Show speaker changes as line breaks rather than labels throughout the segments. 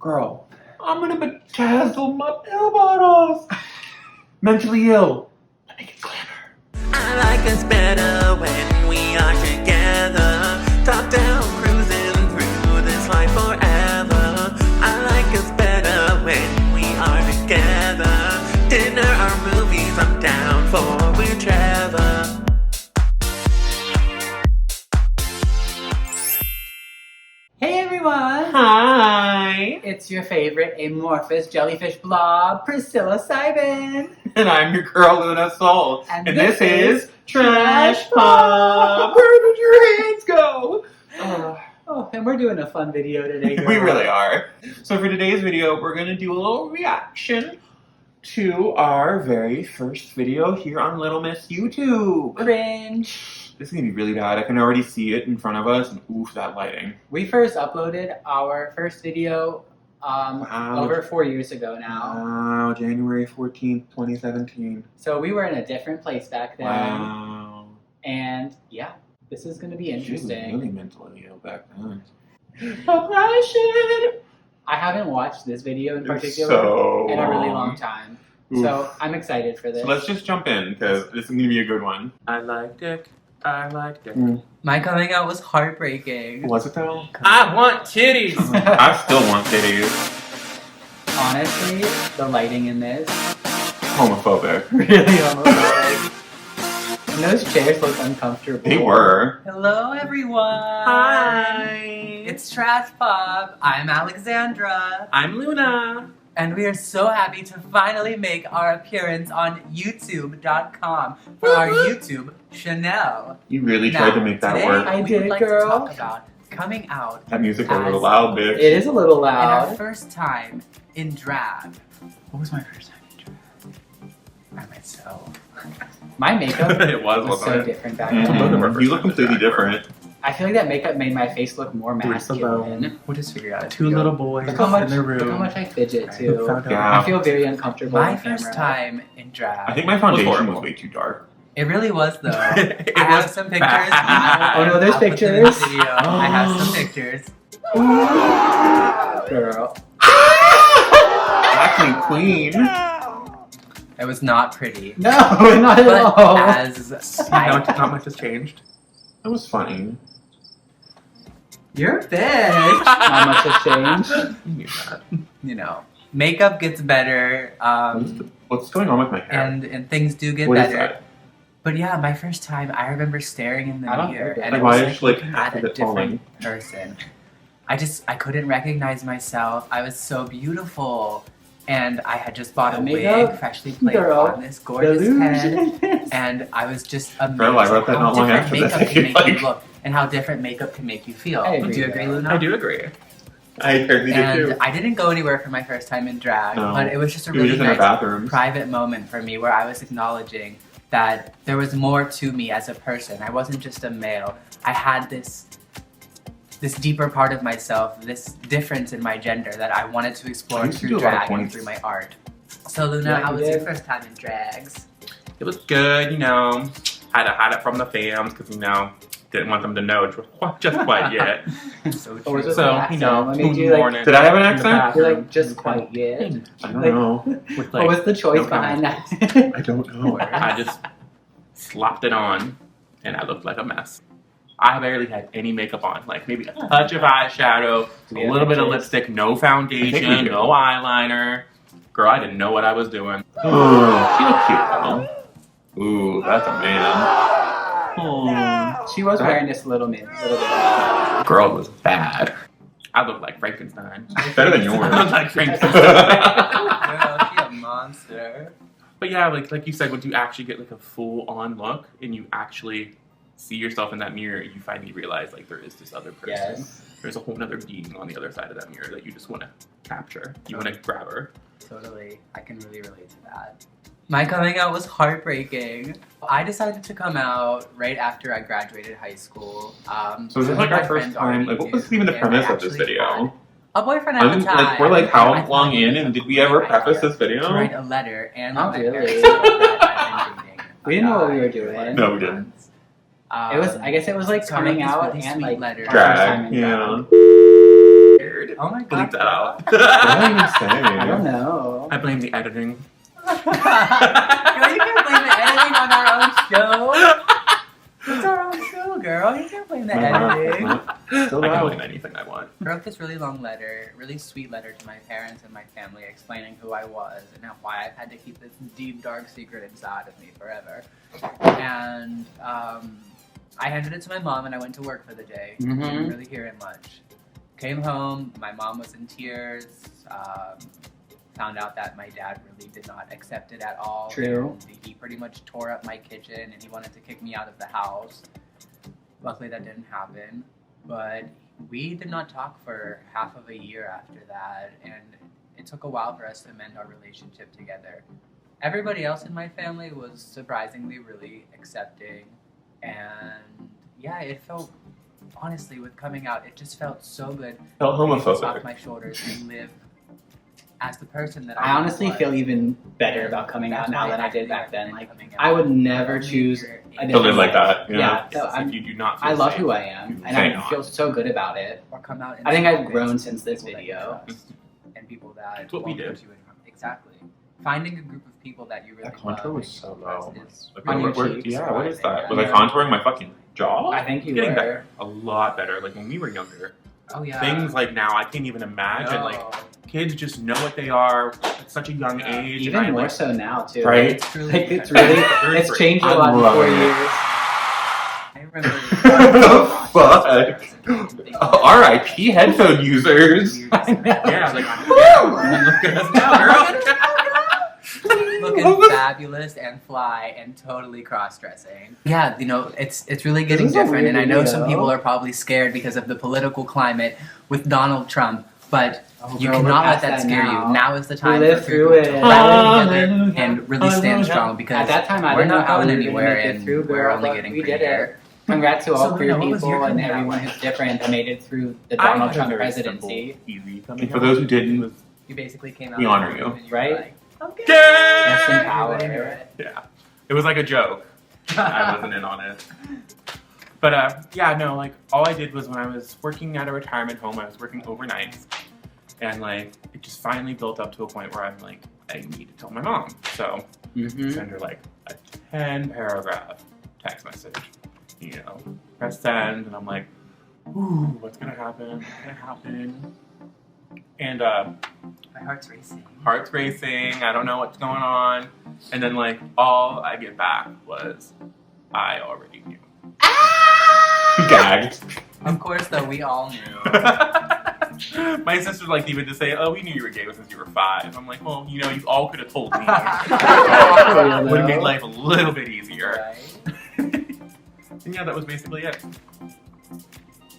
Girl, I'm gonna bedazzle my pill bottles. Mentally ill. Let me get clever.
I like us better when we are together. Top down, cruising through this life forever. I like us better when we are together. Dinner or movies, I'm down for whichever.
Hey everyone!
Hi.
It's your favorite amorphous jellyfish blob, Priscilla Cybin.
And I'm your girl, Luna Sol.
And
this
this
is Trashpop. Where did your hands go?
Oh, and we're doing a fun video today, girl.
We really are. So for today's video, we're going to do a little reaction to our very first video here on Little Miss YouTube.
Cringe.
This is going to be really bad. I can already see it in front of us, and oof, that lighting.
We first uploaded our first video over 4 years ago now.
Wow, January 14th, 2017.
So we were in a different place back then.
Wow.
And yeah, this is going to be
She was
interesting.
really mentally ill back then.
Oppression! I haven't watched this video in particular
So
in a really
long.
long time.
Oof.
So I'm excited for this.
So let's just jump in, because this is going to be a good one. I like dick. I like dick.
My coming out was heartbreaking.
Was it though?
I want titties!
I still want titties.
Honestly, the lighting in this
Homophobic.
really homophobic. And those chairs look uncomfortable.
They were.
Hello everyone!
Hi.
It's Trashpop. I'm Alexandra.
I'm Luna.
And we are so happy to finally make our appearance on YouTube.com for our YouTube channel.
You really tried to make that
today
work.
I
we
did,
would like
girl.
to talk about coming out
That music was a little
As-
loud, bitch.
It is a little
and our
loud.
first time in drag.
What was my first time in drag?
I myself.
My makeup
It was,
was
wasn't
so
it?
different back
Mhm.
then.
You look completely different.
I feel like that makeup made my face look more masculine.
We'll just figure out.
Two little boys
Look how much,
in their
look how
room.
much I fidget
Right.
too.
Found out.
Yeah.
I feel very uncomfortable
My
on
first
camera.
time in drag.
I think my foundation
horrible.
was way too dark.
It really was though.
It
I have
was
some pictures.
bad.
Oh no, there's
I'll put them in the
pictures.
video. I have some pictures.
Girl.
Acting queen.
It was not pretty.
No, not at
But
all.
as
Not much has changed.
That was funny.
you're a bitch.
Not much has changed.
You knew that.
You know, makeup gets better,
What's going on with my hair?
and things do get
What is
better.
that?
But yeah, my first time, I remember staring in
I
the
don't
mirror,
think
and
that-
it
Like,
was
why
like
is, like,
looking
half
at
of
a
it falling?
different person. I couldn't recognize myself. I was so beautiful, and I had just bought a
The
wig,
makeup,
freshly played
girl,
on this gorgeous head,
Delusion.
and I was just amazed
Girl, I wrote that
at
not
how
long
different
after this.
makeup can make
Like-
you look, and how different makeup can make you feel.
I
Do
agree
you
with
agree,
that.
Luna?
I do agree.
I apparently did
And
too.
I didn't go anywhere for my first time in drag,
No.
but it was just a
You were
really
just in a
nice
bathroom.
private moment for me where I was acknowledging that there was more to me as a person. I wasn't just a male. I had this deeper part of myself, this difference in my gender that I wanted to
I
explore
used to
through
do a lot of
drag and
points.
through my art. So Luna,
Yeah,
how
you
was your
did.
first time in drags?
It was good, you know. Had to hide it from the fams because, you know, didn't want them to know just quite yet.
So
Or was
true.
it
So,
an
you know,
accent? What made you, like,
morning.
Did I have an
in the
accent?
You're
bathroom.
like, just quite yet.
I don't
Like-
know.
With,
What was
like,
the choice
no
behind that?
I don't know.
I just slopped it on, and I looked like a mess. I barely had any makeup on, like maybe a touch of eyeshadow,
Do we
a
have
little bit of
pictures?
lipstick, no
I think we
foundation,
do.
no eyeliner. Girl, I didn't know what I was doing.
Oh, she looked cute though. Ooh, that's a man. Oh,
She was wearing this little bit. Of
girl was bad.
I looked like Frankenstein.
Better than yours.
I looked like Frankenstein.
Girl, she a monster.
But yeah, like you said, once you actually get like a full on look and you actually see yourself in that mirror, you finally realize like there is this other person.
Yes.
There's a whole other being on the other side of that mirror that you just want to capture. You want to grab her.
Totally. I can really relate to that. My coming out was heartbreaking. I decided to come out right after I graduated high school.
So is this
some
like
of
our
my
first
friends
time?
already
Like, what
knew,
was even the
and
premise
I
of this
actually
video?
had a boyfriend at the time.
Like, we're like how
I
long
thought
in, and did we ever preface this
to
video?
write a letter and
Not
let my
really.
parents know that I've been dating
We didn't know what we were
a guy
doing.
for
No, we didn't.
months.
It was. I guess it was like
So I wrote
coming
this
out
really
and
sweet
like
letter.
our first time
Drag,
in
yeah.
drag.
Oh my god.
Bleep that out.
What did I even say?
I don't know.
I blame the editing.
Girl, you can't blame the editing on our own show. It's our own show, girl. You can't blame the editing.
Still
I can
out.
blame anything I want.
I wrote this really long letter, really sweet letter to my parents and my family explaining who I was and why I've had to keep this deep, dark secret inside of me forever. And I handed it to my mom and I went to work for the day. Didn't really hear it much. Came home, my mom was in tears. Found out that my dad really did not accept it at all.
True.
And he pretty much tore up my kitchen and he wanted to kick me out of the house. Luckily that didn't happen. But we did not talk for half of a year after that, and it took a while for us to mend our relationship together. Everybody else in my family was surprisingly really accepting, and yeah, it felt, honestly, with coming out, it just felt so good.
Felt
to take this off
homophobic.
my shoulders and live as the person that
I honestly
was.
feel even better about coming out
That's
now
why
than I did
actually
back then.
recommend
Like,
coming
I
out.
would never choose a
To
different
live like
life.
that. You know?
Yeah, so
If you do not feel
I love
safe,
who I am,
you
and
say
I
not.
feel so good about it.
Or come out.
I think I've
and
grown
speak
since this
people that you
video.
trust and people that
It's what we
won't
did.
put you in harm. Exactly. Finding a group of people that you really
That contour
love
was
and
so
you trust
low.
is
Like,
On your
what-
cheeks,
yeah, what is that? Was
yeah.
I contouring my fucking jaw?
I think you
Getting
were.
better. A lot better. Like when we were younger,
Oh yeah.
things like now I can't even imagine.
No.
Like kids just know what they are at such a young age.
Even
and I,
more
like,
so now too.
Right?
It's truly
Like it's really,
Very
it's
free.
changed a
I
lot in
love
4
it.
years.
I remember.
Fuck. R.I.P. headphone users.
Yeah, like look at us now, girl.
Looking fabulous and fly and totally cross-dressing. Yeah, you know, it's really getting
This is a
different,
weird
and I know some
video.
people are probably scared because of the political climate with Donald Trump, but
Oh,
you
girl, we're
cannot let
past
that scare
now.
you. Now is the time
lived
for
through
people to
it.
rally together
Hallelujah.
and really stand
Hallelujah.
strong because
At that time, I
we're
didn't know
not
how
going
we were
anywhere
gonna make it
and
through,
we're
girl,
only
but
getting
we did
prettier.
it. Congrats to all
So,
queer
Luna, what was your
people and
coming out
everyone
like?
who's different that made it through the
I
Donald
had a
Trump
very
presidency.
simple, easy coming
And for
out.
those who didn't,
It was-
You basically came out.
We honor
and
you.
were
Right?
like, okay.
Rest in
Yeah.
power.
Everybody knew it.
Yeah, it was like a joke. I wasn't in on it. But yeah, no, like all I did was when I was working at a retirement home, I was working overnight, and like it just finally built up to a point where I'm like, I need to tell my mom. So send her like a 10-paragraph text message, you know, press send, and I'm like, ooh, what's gonna happen? What's gonna happen? And
My heart's racing.
heart's racing, I don't know what's going on. And then like all I get back was, I already knew.
gagged.
Of course, though, we all knew.
My sister liked even to say, oh, we knew you were gay since you were 5. I'm like, well, you know, you all could have told me. Would have made life a little bit easier.
Right?
And yeah, that was basically it.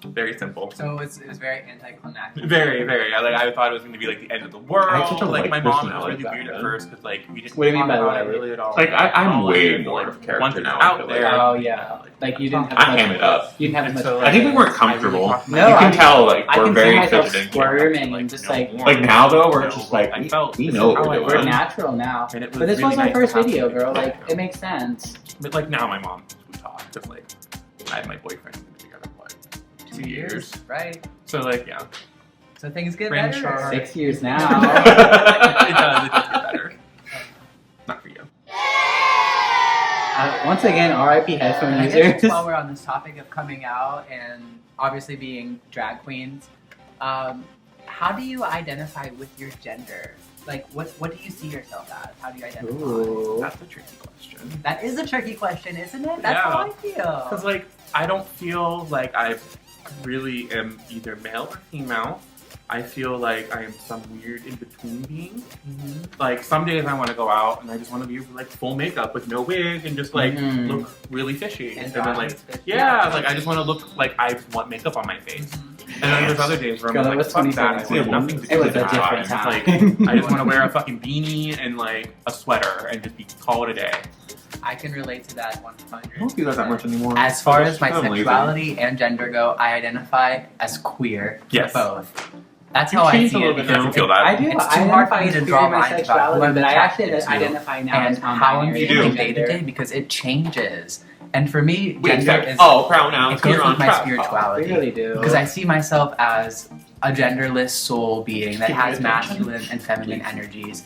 Very simple.
So it was very anticlimactic.
Very, very. I thought it was going to be like the end of the world.
I have such a
Like
light
my mom was
personality
really
back
weird at
then.
first because like we didn't
What do you mean
talk
by
about it
light?
really at all.
Like, I'm
all
way
did,
more
like,
of a character
once it's
now, I
out
feel
there.
like.
Oh yeah, like you didn't have
I
much,
ham it up.
You didn't have
And
much.
so,
I think we weren't
I
comfortable.
really talked
No,
you
I
can
mean,
tell, like,
I
we're
can
very
see myself
interesting.
squirming and just like
Like, now, though, we're
No,
just like,
I
we,
felt
we
this
know
is
what
how I
we're
we're
doing.
natural now.
And it was
But this
really
was my
nice to
first
have
video,
somebody
girl.
to
Like
talk
it makes sense.
But like now my mom we talk because like I had my boyfriend we've been together what 2 years.
Right.
So like yeah.
So things get
Cringe
better.
are-
6 years now.
It does get better. Not for you.
Once again, R.I.P. headphone
I guess
users.
while we're on this topic of coming out and obviously being drag queens, how do you identify with your gender? Like, what do you see yourself as? How do you identify?
Ooh.
That's a tricky question.
That is a tricky question, isn't it? That's
Yeah.
how I feel.
Because like I don't feel like I really am either male or female. I feel like I am some weird in between being.
Mhm.
Like some days I want to go out and I just want to be like full makeup with no wig and just like
Mhm.
look really fishy. And then like
fit.
yeah, like I just want to look like I just want makeup on my face. And then there's other days where I'm
Girl,
like,
it was
fuck that, I
2017.
want nothing to
It
do
was
with
a
that.
different
It's
time.
like I just want to wear a fucking beanie and like a sweater and just be call it a day.
I can relate to that 100.
I don't do that much anymore.
As far as my
I'm lazy.
sexuality and gender go, I identify as queer.
Yes.
Both. That's
You
how I
changed a
see
little
it.
bit,
I don't
because
feel that.
I do.
It's
I
too hard for
identify
me
as
to
queer
draw
in my
lines about who
sexuality,
I'm
but I actually
attracted to.
identify now
and
as
how I'm
non-binary.
feeling
do.
day to day because it changes. And for me,
We
gender
accept
is
all pronouns
it goes
here on
with my
Trashpop.
We
spirituality.
really do.
Because I see myself as a genderless soul being that has masculine and feminine energies.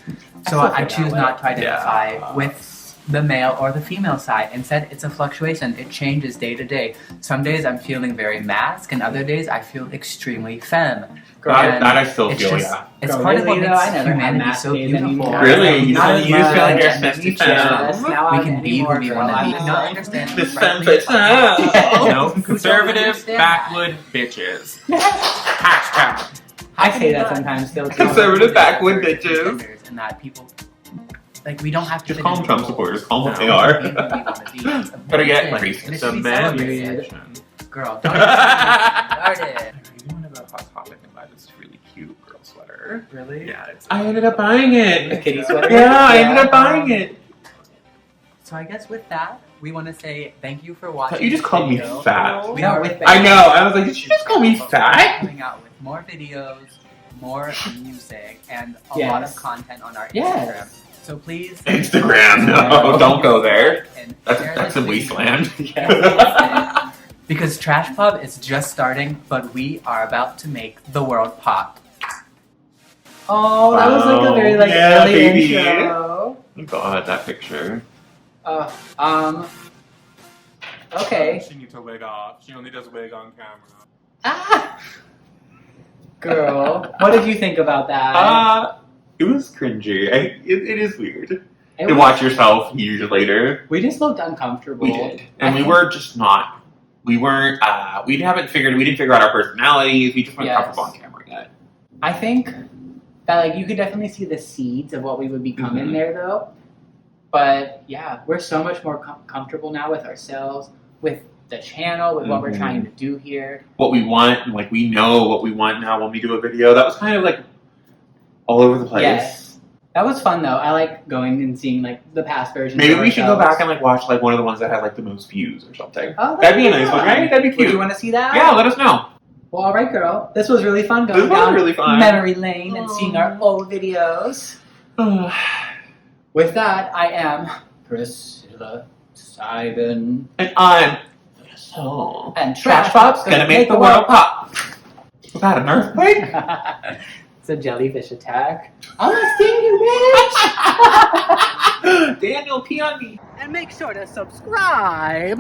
So
I still
I
feel
choose
that
not to identify
Yeah.
with the male or the female side. Instead, it's a fluctuation. It changes day to day. Some days I'm feeling very masc, and other days I feel extremely femme.
That
And
I still
it's
feel,
just-
yeah.
It's
Girl,
part of what
really,
makes
though, I never had
humanity
mask
so
days
beautiful.
anymore.
Really? You
Not
feel-
as
you just
much.
feel like you're a
Yes,
sexy
yes,
femme.
now
We
I'm
can be who
anymore,
we
girl.
want to be.
I'm
Not
like-
understand
This
frankly,
femme fatale.
No,
Who don't
conservative
understand that?
backwood bitches. Hashtag.
I say that sometimes still. too.
Conservative backwood bitches.
And that people, like, we don't have to
Just
fit
call them
into
Trump
roles.
supporters. Call them what
No.
they are.
Be who we wanna be. It's a
Better get
thing.
racist.
And it
The
should be
men
celebrated.
section.
Girl, don't get me started.
I really want to go hot topic and buy this really cute girl sweater.
Really?
Yeah, it's.
I ended up buying
The
it.
kitty sweater.
Yeah, I ended up buying it.
So I guess with that, we want to say thank you for
I
watching.
thought you just
this
called me
video.
fat.
We
No,
are
with
I know. I was like, did you just call me fat?
coming out with more videos, more music, and a
Yes.
lot of content on our Instagram.
Yes.
So please
Instagram, no, don't go there.
and
That's
share
that's
this
a
video.
wasteland.
Because Trashpop is just starting, but we are about to make the world pop.
Oh, that was like a very like
Yeah,
early
baby.
intro.
God, that picture.
Okay.
She needs her wig off. She only does wig on camera.
Ah. Girl, what did you think about that?
It was cringy. It is weird
It
to
was-
watch yourself years later.
We just looked uncomfortable.
We did, and
I
we
think-
were just not. We weren't. We didn't figure out our personalities. We just weren't
Yes.
comfortable on camera yet.
I think that like you could definitely see the seeds of what we would become in
Mhm.
there though. But yeah, we're so much more comfortable now with ourselves, with the channel, with what we're
Mhm.
trying to do here.
What we want, and like we know what we want now when we do a video. That was kind of like all over the place.
Yes. That was fun though. I like going and seeing like the past versions.
Maybe
of
we should go
ourselves.
back and like watch like one of the ones that had like the most views or something.
Oh,
That'd be a nice one, right? That'd be
Would
cute.
you want to see that?
Yeah, let us know.
Well, all right, girl. This was really fun going
This was
down
really fun.
memory lane and seeing our old videos. With that, I am Priscilla Cybin.
And I'm so
And
Trashpop's gonna make the world pop. Was that an earthquake?
It's a jellyfish attack. I'm gonna sting you, bitch!
Daniel, pee on me.
And make sure to subscribe.